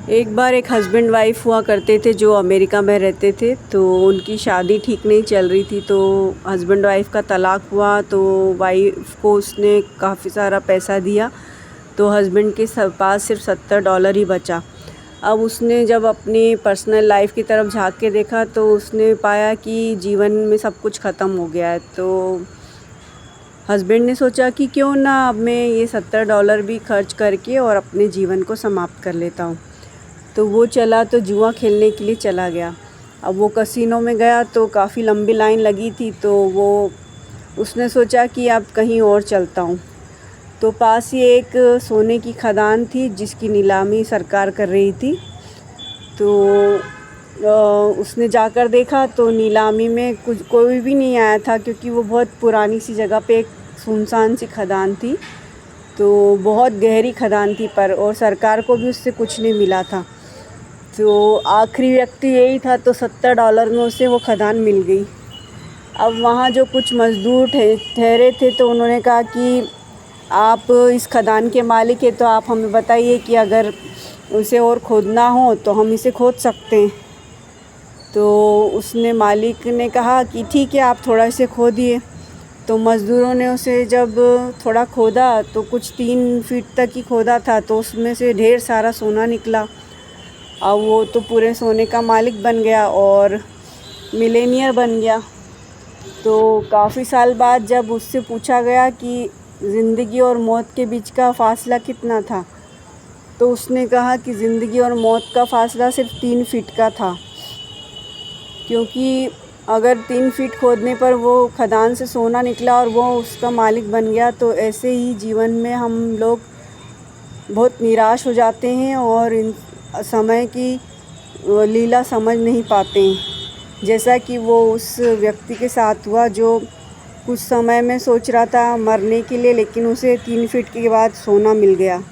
एक बार एक husband wife हुआ करते थे जो अमेरिका में रहते थे। तो उनकी शादी ठीक नहीं चल रही थी, तो हस्बैंड वाइफ का तलाक हुआ। तो वाइफ को उसने काफ़ी सारा पैसा दिया, तो हस्बैंड के पास सिर्फ $70 ही बचा। अब उसने जब अपनी पर्सनल लाइफ की तरफ झांक के देखा तो उसने पाया कि जीवन में सब कुछ ख़त्म हो गया है। तो हस्बैंड ने सोचा कि क्यों ना अब मैं ये $70 भी खर्च करके और अपने जीवन को समाप्त कर लेता हूँ। तो वो चला तो जुआ खेलने के लिए चला गया। अब वो कसिनो में गया तो काफ़ी लंबी लाइन लगी थी, तो उसने सोचा कि अब कहीं और चलता हूँ। तो पास ही एक सोने की खदान थी जिसकी नीलामी सरकार कर रही थी। तो उसने जाकर देखा तो नीलामी में कोई भी नहीं आया था, क्योंकि वो बहुत पुरानी सी जगह पे एक सुनसान सी खदान थी। तो बहुत गहरी खदान थी पर, और सरकार को भी उससे कुछ नहीं मिला था। तो आखिरी व्यक्ति यही था, तो $70 में उसे वो खदान मिल गई। अब वहाँ जो कुछ मज़दूर ठहरे थे तो उन्होंने कहा कि आप इस खदान के मालिक हैं, तो आप हमें बताइए कि अगर उसे और खोदना हो तो हम इसे खोद सकते हैं। तो उसने मालिक ने कहा कि ठीक है, आप थोड़ा इसे खोदिए। तो मज़दूरों ने उसे जब थोड़ा खोदा तो कुछ 3 फीट तक ही खोदा था, तो उसमें से ढेर सारा सोना निकला। अब वो तो पूरे सोने का मालिक बन गया और मिलेनियर बन गया। तो काफ़ी साल बाद जब उससे पूछा गया कि ज़िंदगी और मौत के बीच का फ़ासला कितना था, तो उसने कहा कि ज़िंदगी और मौत का फ़ासला सिर्फ 3 फीट का था। क्योंकि अगर 3 फीट खोदने पर वो खदान से सोना निकला और वो उसका मालिक बन गया, तो ऐसे ही जीवन में हम लोग बहुत निराश हो जाते हैं और इन समय की लीला समझ नहीं पाते हैं। जैसा कि वो उस व्यक्ति के साथ हुआ जो कुछ समय में सोच रहा था मरने के लिए, लेकिन उसे 3 फीट के बाद सोना मिल गया।